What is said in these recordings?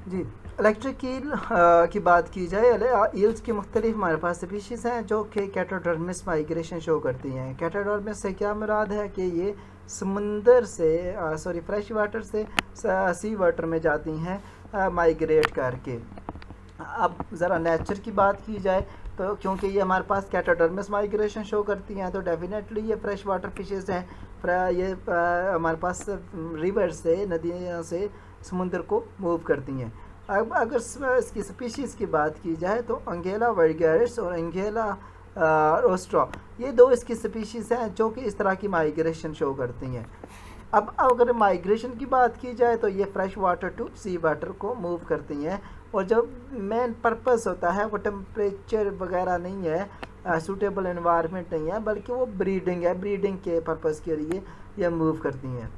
जी, electric eel की बात की जाए, ईल्स की मुख्तलिफ हमारे पास स्पीशीज़ हैं जो कि कैटाडर्मिस माइग्रेशन शो करती हैं। कैटाडर्मिस से क्या मुराद है कि ये समंदर से फ्रेश वाटर से सी वाटर में जाती हैं माइग्रेट करके। अब ज़रा नेचर की बात की जाए तो क्योंकि ये हमारे पास कैटाडर्मिस माइग्रेशन शो करती हैं तो डेफिनेटली ये फ्रेश वाटर फिशेज़ हैं। ये हमारे पास रिवर से, नदियों से समुंदर को मूव करती हैं। अब अगर इसकी स्पीशीज़ की बात की जाए तो अंगेला वर्गेरिस और अंगेला रोस्ट्रा, ये दो इसकी स्पीशीज़ हैं जो कि इस तरह की माइग्रेशन शो करती हैं। अब अगर माइग्रेशन की बात की जाए तो ये fresh water to sea water को मूव करती हैं, और जो मेन पर्पस होता है वो टेम्परेचर वगैरह नहीं है, सूटेबल एनवायरनमेंट नहीं है, बल्कि वो ब्रीडिंग है। ब्रीडिंग के पर्पस के लिए ये मूव करती हैं।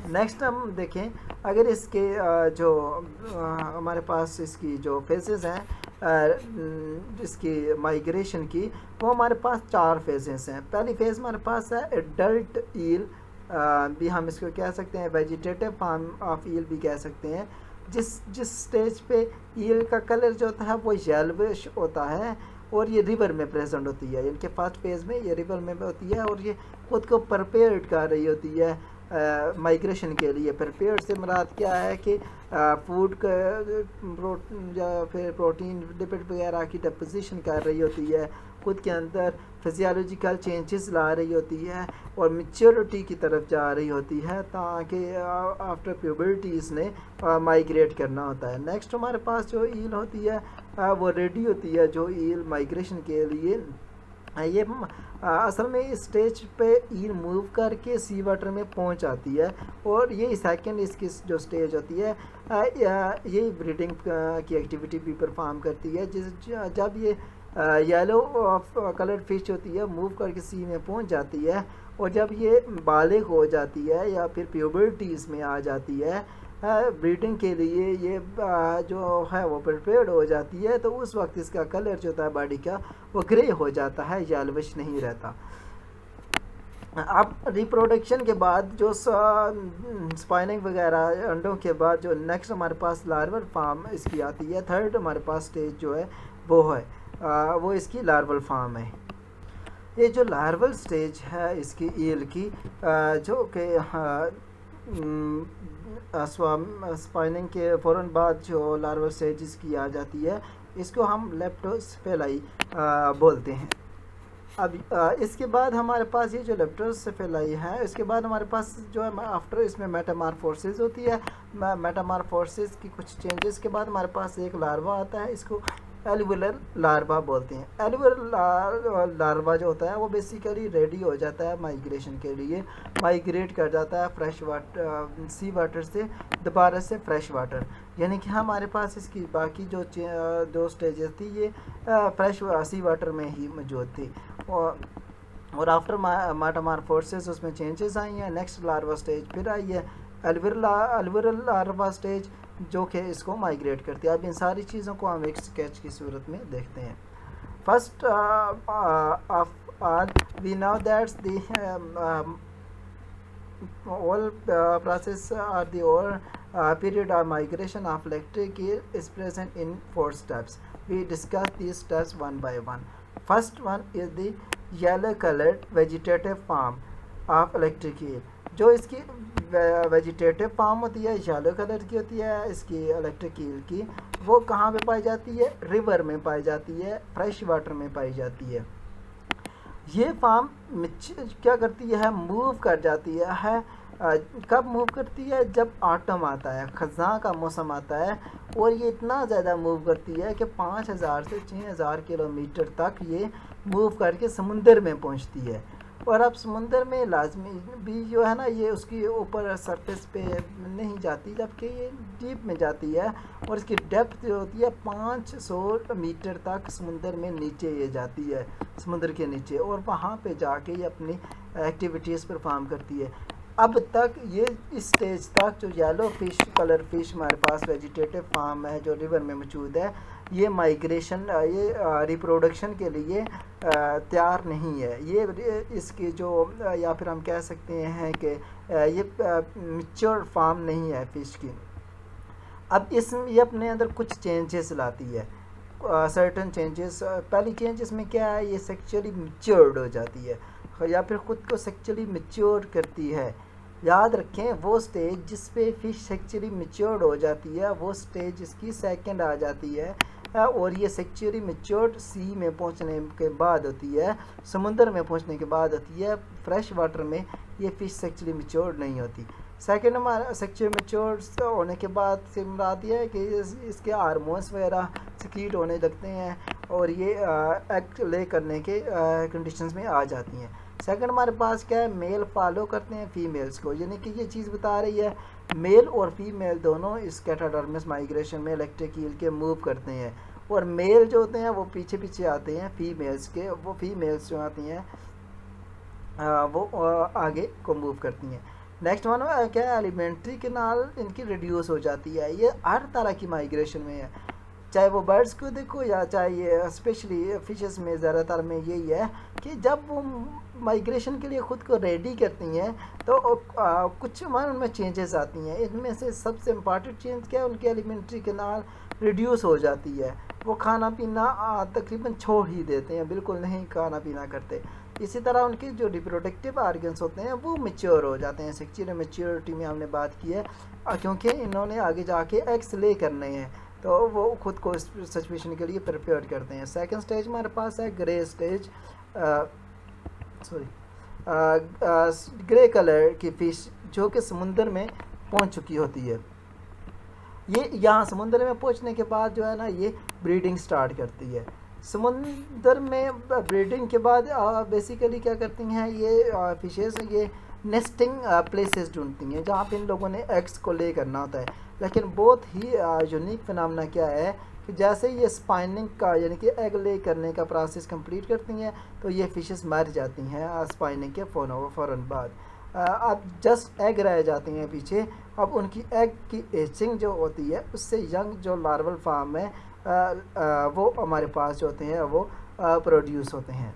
नेक्स्ट हम देखें, अगर इसके जो हमारे पास इसकी जो फेजेस हैं इसकी माइग्रेशन की, वो हमारे पास 4 फेजेस हैं। पहली फेज़ हमारे पास है एडल्ट ईल, भी हम इसको कह सकते हैं, वेजिटेटिव फार्म ऑफ ईल भी कह सकते हैं। जिस स्टेज पे ईल का कलर जो होता है वो येलोविश होता है और ये रिवर में प्रेजेंट होती है। इनके फर्स्ट फेज़ में ये रिवर में होती है और ये खुद को प्रिपेयर्ड कर रही होती है माइग्रेशन के लिए। प्रिपेयर्ड से मुराद क्या है कि फूड का या फिर प्रोटीन लिपिड वगैरह की डिपोजिशन कर रही होती है, खुद के अंदर फिजियोलॉजिकल चेंजेस ला रही होती है और मैच्योरिटी की तरफ जा रही होती है, ताकि आफ्टर प्यूबर्टी इसने माइग्रेट करना होता है। नेक्स्ट हमारे पास जो ईल होती है वो रेडी होती है, जो ईल माइग्रेशन के लिए ये असल में इस स्टेज पे ईल मूव करके सी वाटर में पहुंच आती है, और ये सेकंड इसकी जो स्टेज होती है ये ब्रीडिंग की एक्टिविटी भी परफॉर्म करती है। जब ये येलो कलर्ड फिश होती है मूव करके सी में पहुंच जाती है, और जब ये बालिग हो जाती है या फिर प्यूबर्टीज़ में आ जाती है ब्रीडिंग के लिए, ये जो है वो प्रिपेयर्ड हो जाती है, तो उस वक्त इसका कलर जो होता है बॉडी का वो ग्रे हो जाता है, येलोविश नहीं रहता। अब रिप्रोडक्शन के बाद जो स्पाइनिंग वगैरह अंडों के बाद जो नेक्स्ट हमारे पास लार्वल फार्म इसकी आती है, थर्ड हमारे पास स्टेज जो है वो इसकी लार्वल फार्म है। ये जो लार्वल स्टेज है इसकी ईल की, जो कि स्पाइनिंग के फ़ौरन बाद जो लार्वल स्टेज इसकी आ जाती है, इसको हम लेप्टोस्फेलाई बोलते हैं। अब इसके बाद हमारे पास ये जो लेप्टोस्फेलाई है, इसके बाद हमारे पास जो है आफ्टर इसमें मेटामॉर्फोसिस होती है। मेटामॉर्फोसिस की कुछ चेंजेस के बाद हमारे पास एक लार्वा आता है, इसको एल्वुलर लार्वा बोलते हैं। एल्वुलर लार्वा जो होता है वो बेसिकली रेडी हो जाता है माइग्रेशन के लिए, माइग्रेट कर जाता है फ्रेश वाटर सी वाटर से दोबारा से फ्रेश वाटर, यानी कि हमारे पास इसकी बाकी जो स्टेजेस थी ये फ्रेश सी वाटर में ही मौजूद थी, और आफ्टर मेटामॉर्फोसिस उसमें चेंजेस आई हैं। नेक्स्ट लार्वा स्टेज फिर आई है एल्वुलर लार्वा स्टेज, जो कि इसको माइग्रेट करती है। अब इन सारी चीज़ों को हम एक स्केच की सूरत में देखते हैं। First of all we know that's the all process or the all period of migration of electric eel is present in 4 steps. We discuss these steps one by one. First one is the yellow colored vegetative form of electric eel. जो इसकी vegetative farm होती है, yellow colour की होती है इसकी electric eel की, वो कहाँ पे पाई जाती है? रिवर में पाई जाती है, फ्रेश वाटर में पाई जाती है। ये फार्म क्या करती है? मूव कर जाती है। कब मूव करती है? जब ऑटम आता है, ख़ज़ां का मौसम आता है, और ये इतना ज़्यादा मूव करती है कि 5000 से 6000 किलोमीटर तक ये मूव करके समुंदर में पहुंचती है। और अब समुंदर में लाजमी भी जो है ना, ये उसकी ऊपर सरफेस पे नहीं जाती, जबकि ये डीप में जाती है, और इसकी डेप्थ जो होती है 500 मीटर तक समुंदर में नीचे ये जाती है, समुंदर के नीचे, और वहाँ पे जाके ये अपनी एक्टिविटीज़ परफॉर्म करती है। अब तक ये इस स्टेज तक जो येलो फिश कलर फिश हमारे पास वेजिटेटिव फार्म है जो रिवर में मौजूद है, ये माइग्रेशन ये रिप्रोडक्शन के लिए तैयार नहीं है। ये इसकी जो या फिर हम कह सकते हैं कि ये मैच्योर फार्म नहीं है फिश की। अब इसमें ये अपने अंदर कुछ चेंजेस लाती है, सर्टन चेंजेस। पहली चेंजेस में क्या है, ये सेक्चुअली मैच्योर्ड हो जाती है या फिर ख़ुद को सेक्चुअली मैच्योर करती है। याद रखें वो स्टेज जिस पे फिश सेक्चुअली मैच्योर्ड हो जाती है वो स्टेज इसकी सेकंड आ जाती है, और ये सेक्चुअली मैच्योर्ड सी में पहुंचने के बाद होती है, समुद्र में पहुंचने के बाद होती है। फ्रेश वाटर में ये फ़िश सेक्चुअली मैच्योर्ड नहीं होती। सेकंड हमारा सेक्चुअली मैच्योर्ड होने के बाद से मुराद ये है कि इसके हार्मोन्स वगैरह सिक्रीट होने लगते हैं और ये एग ले करने के कंडीशंस में आ जाती हैं। सेकंड हमारे पास क्या है, मेल फॉलो करते हैं फीमेल्स को, यानी कि ये चीज़ बता रही है मेल और फीमेल दोनों इस कैटाडर्मिस माइग्रेशन में इलेक्ट्रिक ईल के मूव करते हैं, और मेल जो होते हैं वो पीछे पीछे आते हैं फीमेल्स के, वो फीमेल्स जो आती हैं वो आगे को मूव करती हैं। नेक्स्ट वन क्या है, एलिमेंट्री कैनाल इनकी रिड्यूस हो जाती है। ये हर तरह की माइग्रेशन में है, चाहे वो बर्ड्स को देखो या चाहे ये स्पेशली फिशेस में ज़्यादातर में यही है कि जब वो माइग्रेशन के लिए ख़ुद को रेडी करती हैं तो कुछ उनमें चेंजेस आती हैं। इनमें से सबसे इम्पॉर्टेंट चेंज क्या है, उनकी एलिमेंट्री कैनाल रिड्यूस हो जाती है, वो खाना पीना तकरीबन छोड़ ही देते हैं, बिल्कुल नहीं खाना पीना करते। इसी तरह उनके जो रिप्रोडक्टिव ऑर्गन्स होते हैं वो मैच्योर हो जाते हैं। सेक्चुअल मैच्योरिटी में हमने बात की है क्योंकि इन्होंने आगे जाके एग्स ले करने हैं, तो वो खुद को इस सिचुएशन के लिए प्रिपेयर करते हैं। सेकंड स्टेज हमारे पास है ग्रे स्टेज, ग्रे कलर की फ़िश जो कि समुंदर में पहुंच चुकी होती है। ये यहाँ समुंदर में पहुंचने के बाद जो है ना ये ब्रीडिंग स्टार्ट करती है। समुंदर में ब्रीडिंग के बाद बेसिकली क्या करती हैं ये फिशेस, ये नेस्टिंग प्लेसेस ढूंढती हैं जहाँ पे इन लोगों ने एग्स को ले करना होता है। लेकिन बहुत ही यूनिक फिनोमेना क्या है कि जैसे ये स्पाइनिंग का यानी कि एग ले करने का प्रोसेस कंप्लीट करती हैं तो ये फिशेस मर जाती हैं स्पाइनिंग के फ़ौरन बाद। अब जस्ट एग रह जाती हैं पीछे। अब उनकी एग की एचिंग जो होती है उससे यंग जो लार्वल फार्म है वो हमारे पास जो होते हैं वो प्रोड्यूस होते हैं।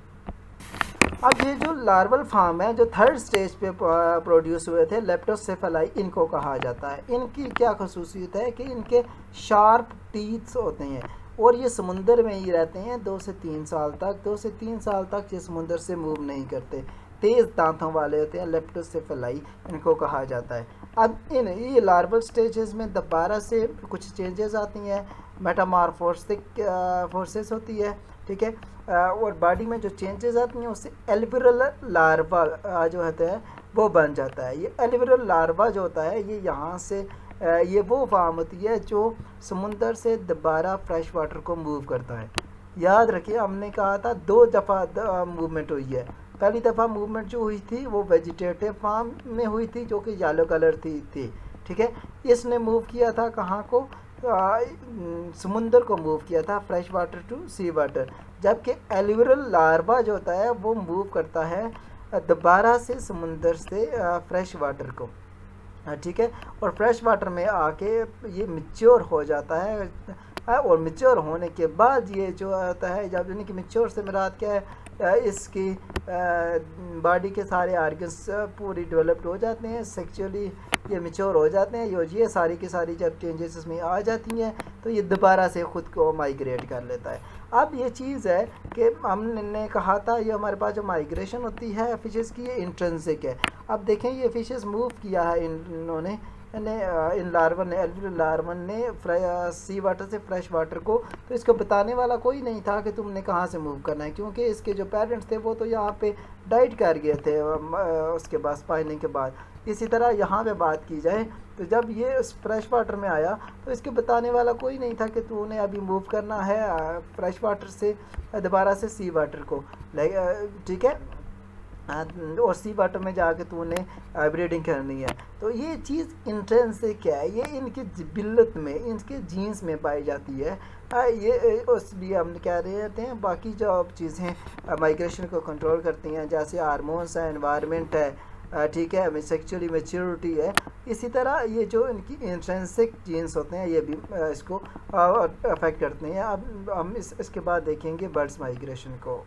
अब ये जो लार्वल फार्म है जो थर्ड स्टेज पे प्रोड्यूस हुए थे लेप्टोसेफेलाई, इनको कहा जाता है। इनकी क्या खसूसियत है कि इनके शार्प टीथ्स होते हैं और ये समुंदर में ही रहते हैं 2 से 3 साल तक। 2 से 3 साल तक ये समुंदर से मूव नहीं करते, तेज़ दांतों वाले होते हैं, लेप्टोसेफेलाई इनको कहा जाता है। अब इन ये लार्वल स्टेजेस में दोबारा से कुछ चेंजेस आती हैं, मेटामॉर्फोसिस फोर्सेस होती है, ठीक है, और बॉडी में जो चेंजेस आती हैं उससे एल्विरल लार्वा जो होता है वो बन जाता है। ये एल्विरल लार्वा जो होता है ये यहाँ से ये वो फार्म होती है जो समुंदर से दोबारा फ्रेश वाटर को मूव करता है। याद रखिए हमने कहा था 2 दफ़ा मूवमेंट हुई है। पहली दफ़ा मूवमेंट जो हुई थी वो वेजिटेटिव फार्म में हुई थी जो कि येलो कलर थी, ठीक है। इसने मूव किया था कहाँ को, समुंदर को मूव किया था, fresh water to sea water. जबकि एल्विरल लार्वा जो होता है वो मूव करता है दोबारा से समुंदर से फ्रेश वाटर को, ठीक है, और फ्रेश वाटर में आके ये मैच्योर हो जाता है। और मैच्योर होने के बाद ये जो आता है, जब यानी कि मैच्योर से मुराद क्या है, इसकी बॉडी के सारे ऑर्गन्स पूरी डेवलप्ड हो जाते हैं, सेक्सुअली ये मैच्योर हो जाते हैं। ये सारी की सारी जब चेंजेस इसमें आ जाती हैं तो ये दोबारा से ख़ुद को माइग्रेट कर लेता है। अब ये चीज़ है कि हमने कहा था ये हमारे पास जो माइग्रेशन होती है फ़िशेस की ये इंट्रिंसिक है। अब देखें ये फ़िशेस मूव किया है इन्होंने इन लार्वन ने, एल्विरल लार्वन ने सी वाटर से फ्रेश वाटर को, तो इसको बताने वाला कोई नहीं था कि तुमने कहाँ से मूव करना है, क्योंकि इसके जो पेरेंट्स थे वो तो यहाँ पे डाइट कर गए थे उसके बाद स्पाइनिंग के बाद। इसी तरह यहाँ पे बात की जाए तो जब ये फ्रेश वाटर में आया तो इसके बताने वाला कोई नहीं था कि तूने अभी मूव करना है फ्रेश वाटर से दोबारा से सी वाटर को, ठीक है, और सी वाटर में जाके तूने ब्रीडिंग करनी है। तो ये चीज़ इंट्रिंसिक है, ये इनकी जिबिल्लत में, इनके जीन्स में पाई जाती है। ये उसलिए हम कह रहे हैं बाकी जो चीज़ें माइग्रेशन को कंट्रोल करती हैं जैसे हार्मोन्स है, एनवायरनमेंट है, ठीक है, सेक्सुअली मैच्योरिटी है, इसी तरह ये जो इनकी इंट्रिंसिक जीन्स होते हैं ये भी इसको अफेक्ट करते हैं। अब हम इसके बाद देखेंगे बर्ड्स माइग्रेशन को।